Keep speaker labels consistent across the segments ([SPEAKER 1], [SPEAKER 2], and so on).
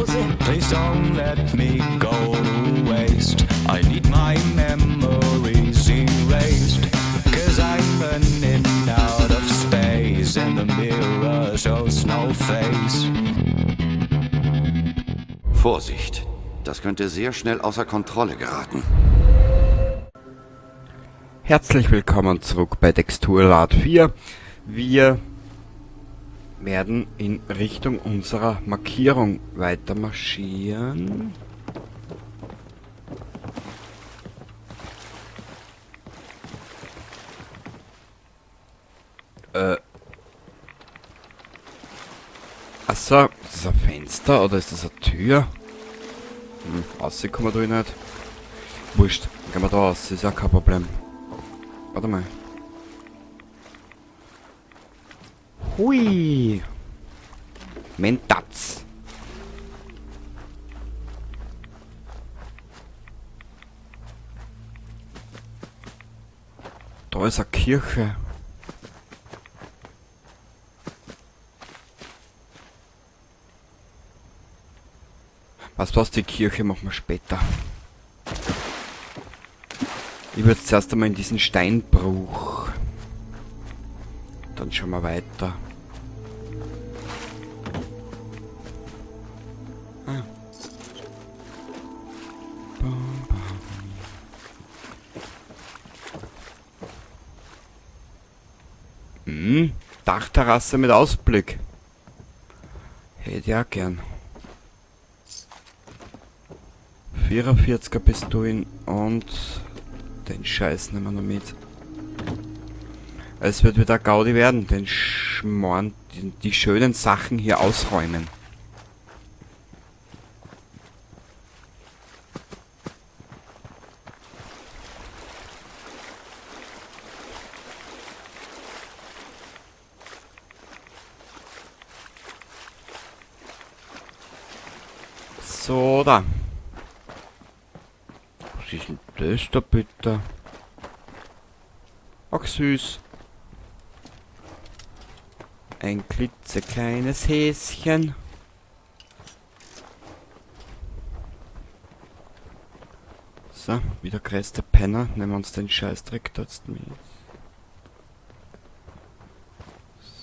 [SPEAKER 1] Please don't let me go to waste. I need my memories erased. Cause I'm running out of space and the mirror shows no face.
[SPEAKER 2] Vorsicht, das könnte sehr schnell außer Kontrolle geraten.
[SPEAKER 3] Herzlich willkommen zurück bei Texturlad 4. Wir werden in Richtung unserer Markierung weiter marschieren. Achso, ist das ein Fenster oder ist das eine Tür? Rauskommen tue ich nicht. Wurscht, dann gehen wir da raus, ist ja kein Problem. Warte mal. Hui! Mentatz! Da ist eine Kirche. Was die Kirche machen wir später. Ich würde jetzt erst einmal in diesen Steinbruch. Dann schauen wir weiter. Ah. Bam, bam. Dachterrasse mit Ausblick. Hätte ja gern. 44er Pistolen und den Scheiß nehmen wir noch mit. Es wird wieder Gaudi werden, den Schmarrn, die schönen Sachen hier ausräumen. So, da. Was ist denn das da bitte? Ach süß. Ein klitzekleines Häschen. So, wieder größter Penner. Nehmen wir uns den Scheißdreck dort mit.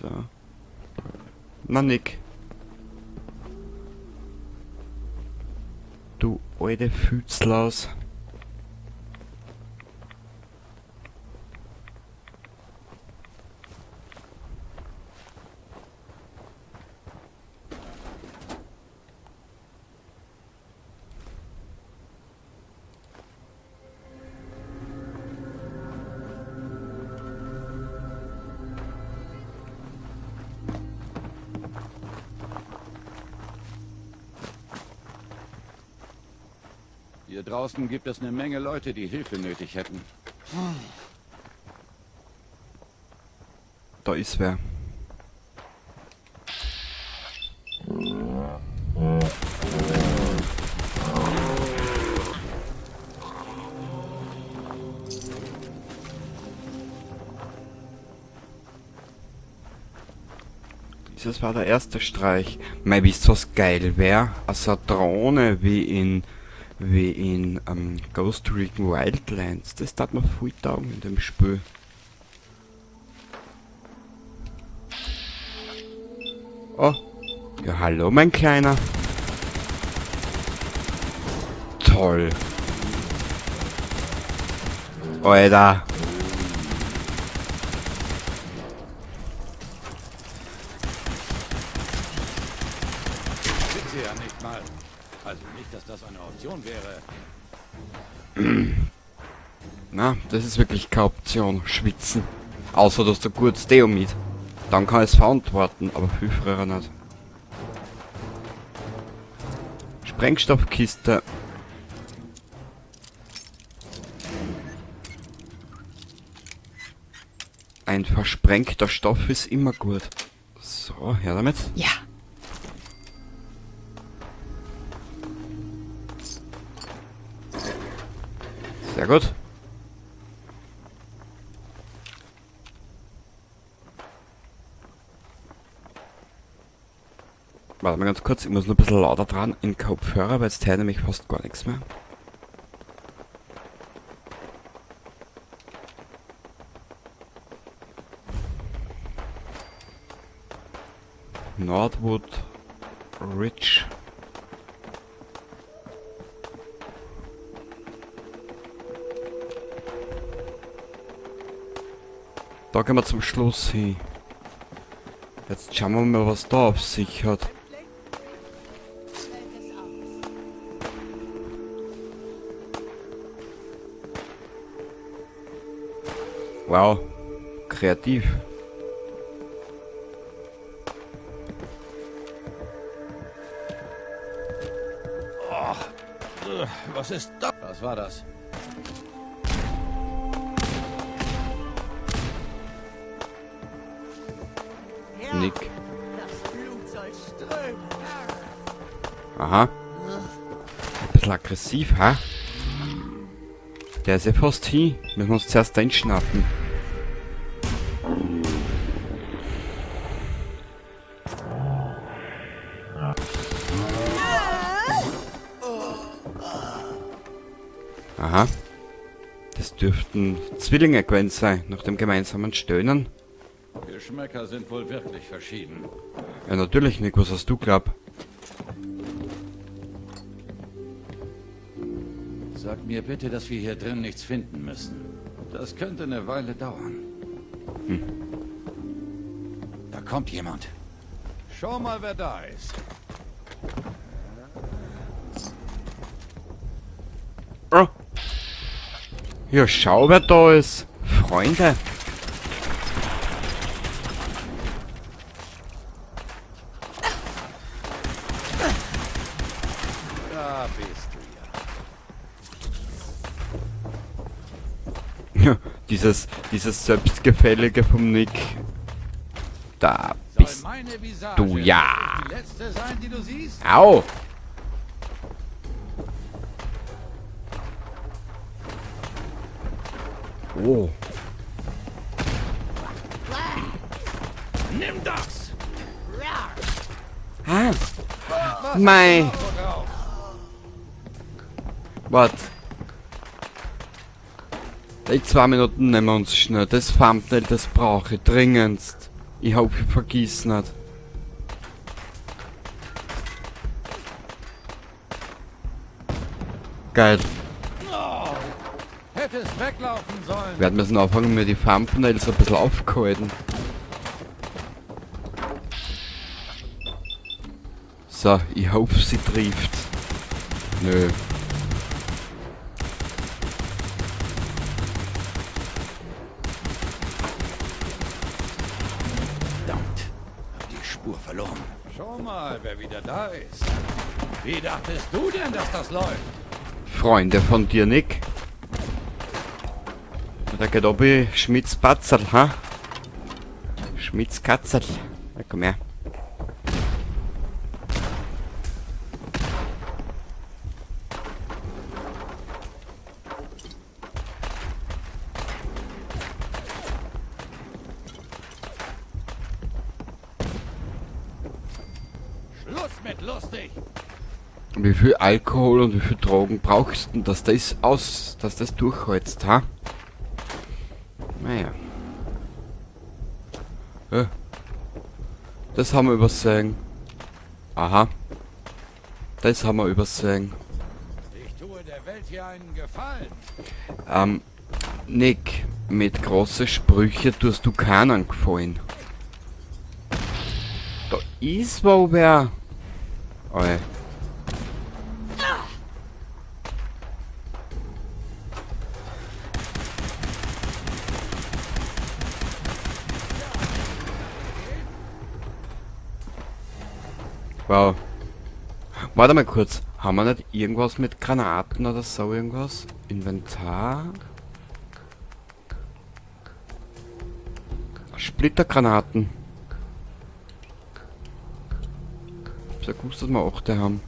[SPEAKER 3] So. Na Nick. Du alte Fützlaus.
[SPEAKER 2] Hier draußen gibt es eine Menge Leute, die Hilfe nötig hätten.
[SPEAKER 3] Da ist wer. Dieses war der erste Streich. Mei, wisst was geil wäre? Also eine Drohne wie in Ghost Recon Wildlands. Das tat mir viel taugen in dem Spiel. Oh. Ja, hallo, mein Kleiner. Toll. Alter.
[SPEAKER 2] Sind sie ja nicht mal. Also nicht, dass das eine Option wäre.
[SPEAKER 3] Na, das ist wirklich keine Option. Schwitzen. Außer, dass du gutes Deo mit. Dann kann ich es verantworten, aber viel früher nicht. Sprengstoffkiste. Ein versprengter Stoff ist immer gut. So, her damit.
[SPEAKER 4] Ja.
[SPEAKER 3] Sehr gut. Warte mal ganz kurz, ich muss noch ein bisschen lauter dran in Kopfhörer, weil jetzt höre ich nämlich fast gar nichts mehr. Nordwood Ridge. Da gehen wir zum Schluss hin. Jetzt schauen wir mal, was da auf sich hat. Wow, kreativ.
[SPEAKER 2] Was ist das? Was war das?
[SPEAKER 3] Nick.
[SPEAKER 4] Das Blut soll strömen.
[SPEAKER 3] Aha. Ein bisschen aggressiv, ha? Der ist ja fast hin. Müssen wir uns zuerst den schnappen. Aha. Das dürften Zwillinge gewesen sein, nach dem gemeinsamen Stöhnen.
[SPEAKER 2] Geschmäcker sind wohl wirklich verschieden.
[SPEAKER 3] Ja, natürlich, Nick. Was hast du glaubt?
[SPEAKER 2] Sag mir bitte, dass wir hier drin nichts finden müssen. Das könnte eine Weile dauern. Da kommt jemand. Schau mal, wer da ist.
[SPEAKER 3] Oh. Ja, schau, wer da ist. Freunde.
[SPEAKER 2] Da bist du ja.
[SPEAKER 3] Ja, dieses Selbstgefällige vom Nick. Da
[SPEAKER 2] Soll
[SPEAKER 3] bist
[SPEAKER 2] meine Visage
[SPEAKER 3] du ja.
[SPEAKER 2] die letzte sein, die du siehst?
[SPEAKER 3] Au! Oh.
[SPEAKER 2] Nimm das!
[SPEAKER 3] Ah. Mei.
[SPEAKER 2] Wo drauf?
[SPEAKER 3] Wart. Die 2 Minuten nehmen wir uns schnell. Das Thumbnail, das brauche ich dringendst. Ich hoffe, ich vergiss nicht. Geil.
[SPEAKER 2] Hättest weglaufen sollen.
[SPEAKER 3] Wir müssen anfangen, mir die Thumbnails ein bisschen aufgehalten. So, ich hoffe, sie trifft. Nö.
[SPEAKER 2] Verdammt. Hab die Spur verloren. Schau mal, wer wieder da ist. Wie dachtest du denn, dass das läuft?
[SPEAKER 3] Freunde von dir, Nick. Da geht obi Schmitz Patzel, ha? Schmitz Katzel. Ja, komm her.
[SPEAKER 2] Schluss mit lustig.
[SPEAKER 3] Wie viel Alkohol und wie viel Drogen brauchst du, dass das durchhältst, ha? Naja. Das haben wir übersehen. Aha. Das haben wir übersehen.
[SPEAKER 2] Ich tue der Welt hier einen Gefallen.
[SPEAKER 3] Nick, mit großen Sprüchen tust du keinen gefallen. Da ist wo wer. Oi. Wow. Warte mal kurz. Haben wir nicht irgendwas mit Granaten oder so irgendwas? Inventar? Splittergranaten. Ich hab gewusst, dass wir 8 haben.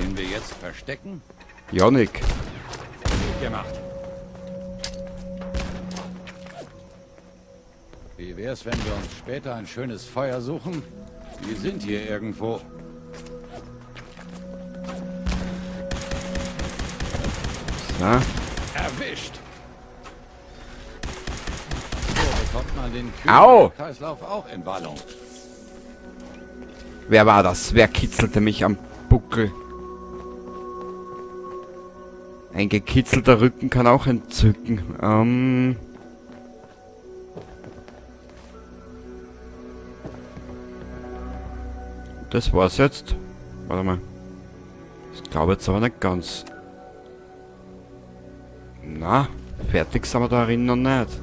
[SPEAKER 2] Den wir jetzt verstecken?
[SPEAKER 3] Janik.
[SPEAKER 2] Gut gemacht. Wie wär's, wenn wir uns später ein schönes Feuer suchen? Wir sind hier irgendwo.
[SPEAKER 3] So.
[SPEAKER 2] Erwischt! So bekommt man den
[SPEAKER 3] Au!
[SPEAKER 2] Kreislauf auch in Wallung.
[SPEAKER 3] Wer war das? Wer kitzelte mich am Buckel? Ein gekitzelter Rücken kann auch entzücken. Das war's jetzt. Warte mal. Ich glaube jetzt aber nicht ganz. Na, fertig sind wir da drin noch nicht.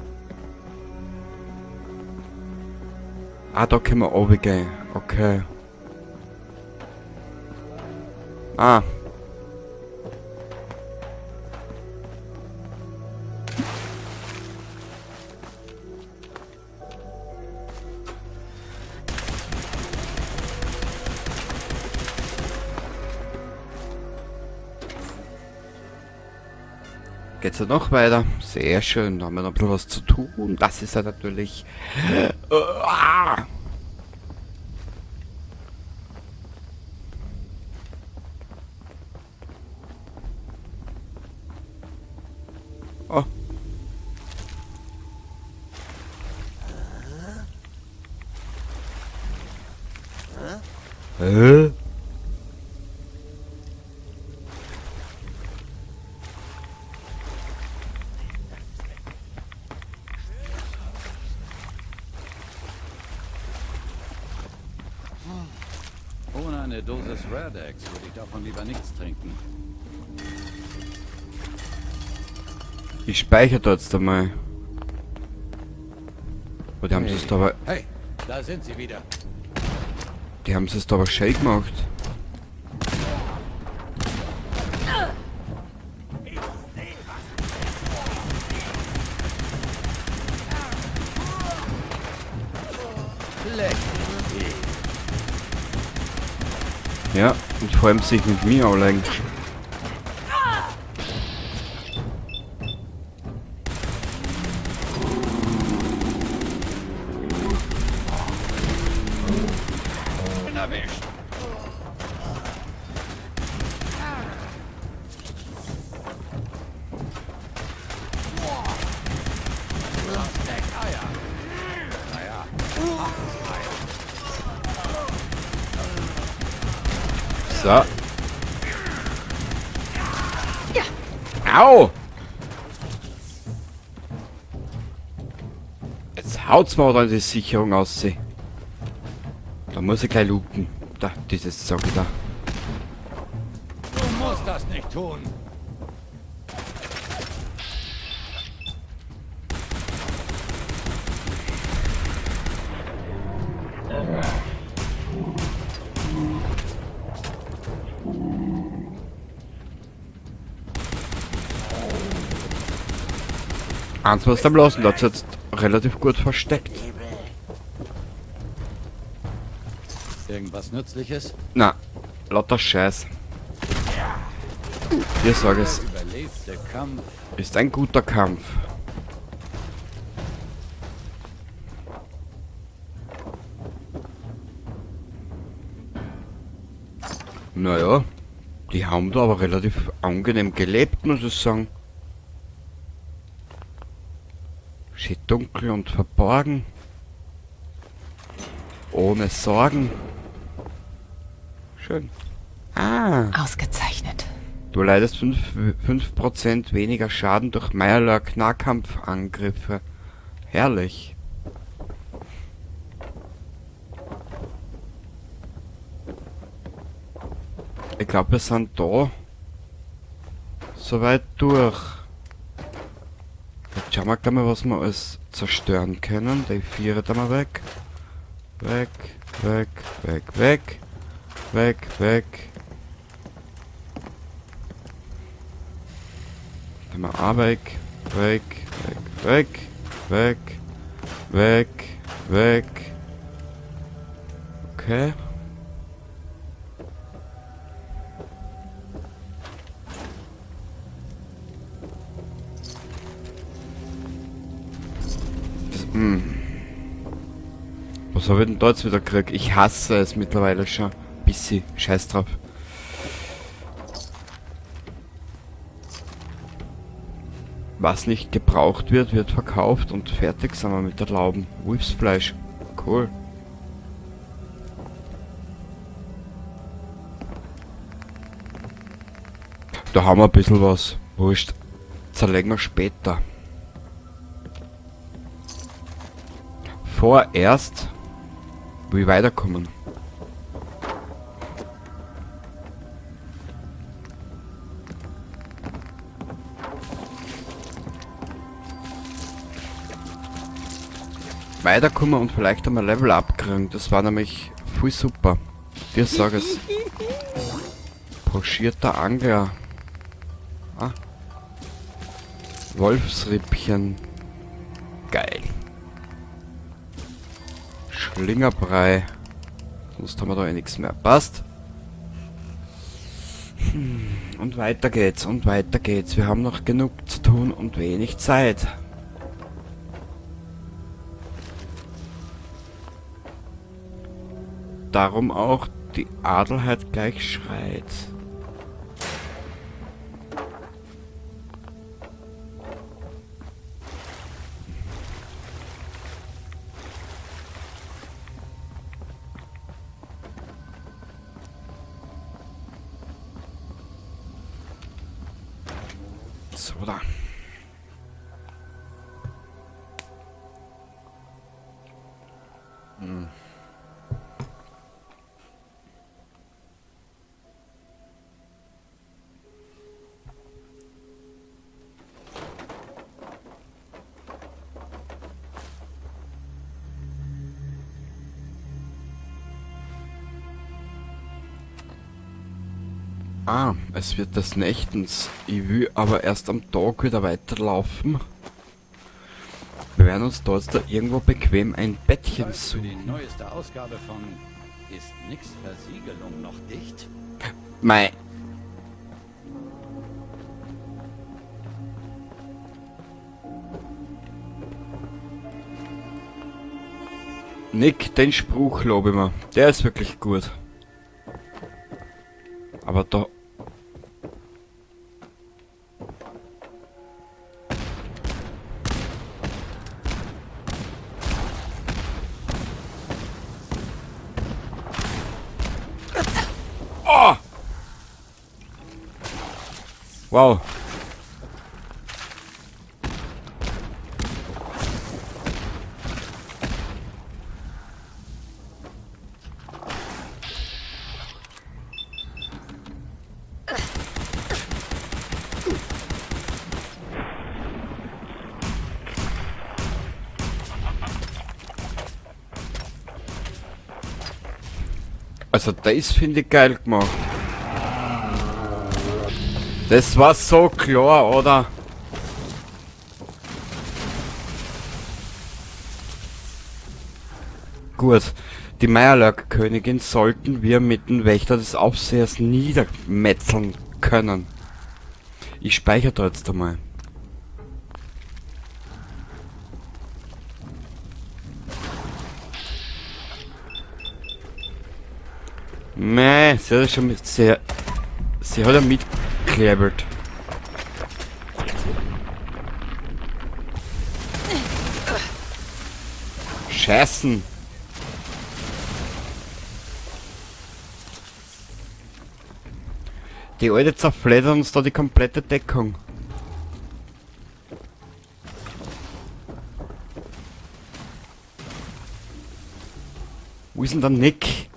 [SPEAKER 3] Ah, da können wir runtergehen. Okay. Ah. Geht's ja noch weiter? Sehr schön, da haben wir noch ein bisschen was zu tun. Das ist ja natürlich... Oh. Hä?
[SPEAKER 2] Ohne eine Dosis Radex würde ich davon lieber nichts trinken.
[SPEAKER 3] Ich speichere da jetzt einmal. Oh, die haben es da aber...
[SPEAKER 2] Hey, da sind sie wieder.
[SPEAKER 3] Die haben es da aber schön gemacht.
[SPEAKER 2] Leck.
[SPEAKER 3] Ja, und vor allem sich mit mir anlegen.
[SPEAKER 2] Bin erwischt. Eier. Naja.
[SPEAKER 3] So. Au! Jetzt haut's mir da die Sicherung aus. Da muss ich gleich looten. Da, dieses Zeug da.
[SPEAKER 2] Du musst das nicht tun.
[SPEAKER 3] Eins muss am lassen, da hat's jetzt relativ gut versteckt.
[SPEAKER 2] Irgendwas Nützliches?
[SPEAKER 3] Na, lauter Scheiß. Ich sage es,
[SPEAKER 2] Überlebte Kampf.
[SPEAKER 3] ist ein guter Kampf. Naja, die haben da aber relativ angenehm gelebt, muss ich sagen. Schön dunkel und verborgen. Ohne Sorgen. Schön. Ah.
[SPEAKER 5] Ausgezeichnet.
[SPEAKER 3] Du leidest 5% weniger Schaden durch Mirelurk Nahkampfangriffe. Herrlich. Ich glaube, wir sind da soweit durch. Jetzt schauen wir gleich mal, was wir alles zerstören können. Die 4 da mal weg. Weg, weg, weg, weg. Weg, weg. Dann mal auch weg. Weg, weg, weg, weg, weg, weg. Okay. Was habe ich denn da jetzt wieder gekriegt? Ich hasse es mittlerweile schon. Bisschen. Scheiß drauf. Was nicht gebraucht wird, wird verkauft und fertig sind wir mit der Lauben. Wolfsfleisch. Cool. Da haben wir ein bisschen was. Wurscht. Zerlegen wir später. Vorerst will ich weiterkommen. Weiterkommen und vielleicht einmal Level up kriegen. Das war nämlich voll super. Dir sag es. Pochierter Angler. Ah. Wolfsrippchen. Geil. Schlingerbrei. Sonst haben wir da eh nichts mehr. Passt. Und weiter geht's und weiter geht's. Wir haben noch genug zu tun und wenig Zeit. Darum auch die Adelheid gleich schreit. So da. Ah, es wird des Nächtens. Ich will aber erst am Tag wieder weiterlaufen. Wir werden uns dort da irgendwo bequem ein Bettchen
[SPEAKER 2] Für die
[SPEAKER 3] suchen.
[SPEAKER 2] neueste Ausgabe von Ist nix Versiegelung noch dicht?
[SPEAKER 3] Mei. Nick, den Spruch lobe ich mir. Der ist wirklich gut. Aber da... Oh! Wow. Also das finde ich geil gemacht. Das war so klar, oder? Gut, die Meierlack-Königin sollten wir mit dem Wächter des Aufsehers niedermetzeln können. Ich speichere da jetzt einmal. Meh, sie hat ja schon mit sehr... Sie hat ja mitgeklebelt. Scheißen! Die alte zerfleddert uns da die komplette Deckung. Wo ist denn der Nick?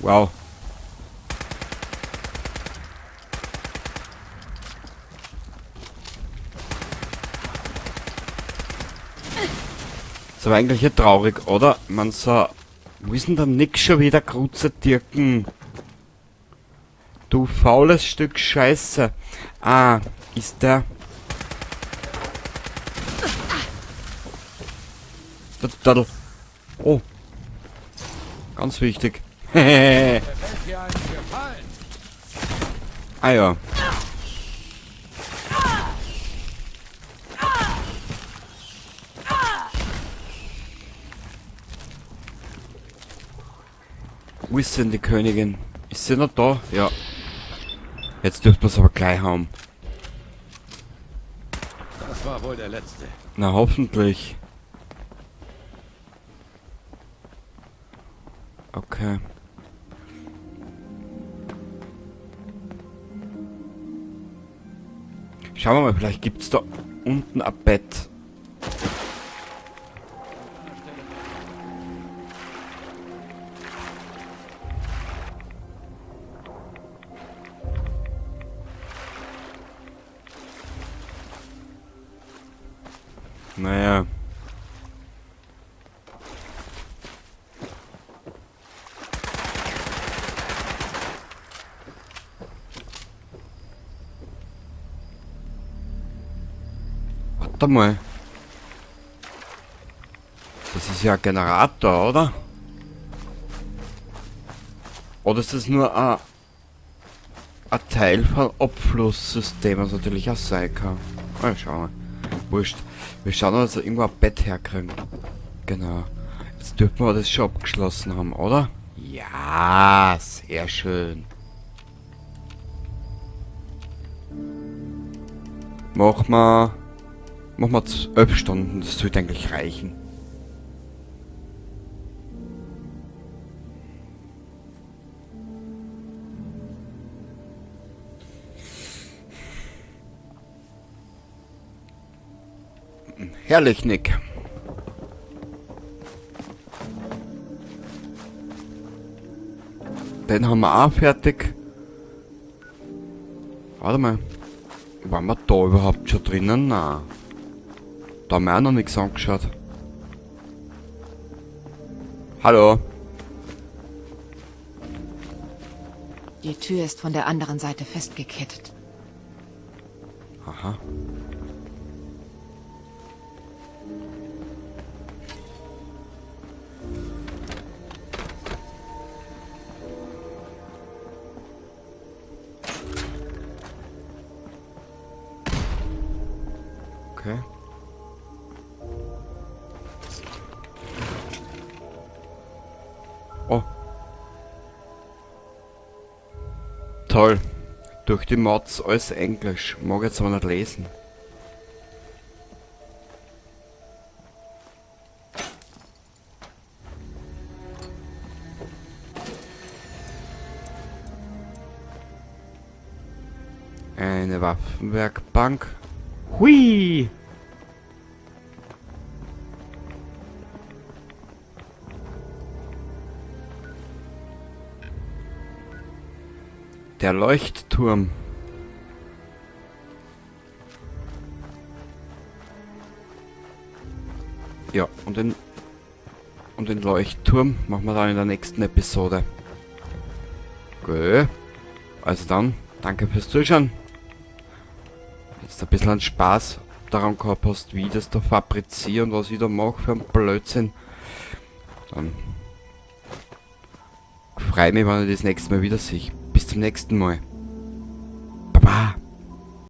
[SPEAKER 3] Wow. Ist aber eigentlich ja traurig, oder? Man so... Wo ist denn der Nick schon wieder, Krutze Dirken? Du faules Stück Scheiße. Ah, ist der... Der... Oh. Ganz wichtig.
[SPEAKER 2] Mir fällt hier einen Gefallen.
[SPEAKER 3] Ah ja. Wo ist denn die Königin? Ist sie noch da? Ja. Jetzt dürfte man es aber gleich haben.
[SPEAKER 2] Das war wohl der letzte.
[SPEAKER 3] Na, hoffentlich. Okay. Schauen wir mal, vielleicht gibt's da unten ein Bett. Naja. Warte mal. Das ist ja ein Generator, oder? Oder ist das nur ein Teil von Abflusssystem, was natürlich auch sein kann. Ah, schauen wir. Wurscht. Wir schauen, dass wir irgendwo ein Bett herkriegen. Genau. Jetzt dürfen wir das schon abgeschlossen haben, oder? Ja, sehr schön. Machen wir 12 Stunden, das sollte eigentlich reichen. Herrlich, Nick. Den haben wir auch fertig. Warte mal. Waren wir da überhaupt schon drinnen? Nein. Da haben wir auch noch nichts angeschaut. Hallo?
[SPEAKER 5] Die Tür ist von der anderen Seite festgekettet.
[SPEAKER 3] Aha. Okay. Oh. Toll. Durch die Mods alles Englisch. Mag jetzt aber nicht lesen. Eine Waffenwerkbank. Hui! Der Leuchtturm. Ja, und den Leuchtturm machen wir dann in der nächsten Episode. Gut. Also dann, danke fürs Zuschauen. Jetzt ein bisschen an Spaß daran gehabt hast, wie ich das da fabriziere und was ich da mache für einen Blödsinn. Dann freue mich, wenn ich das nächste Mal wieder sehe. Bis zum nächsten Mal.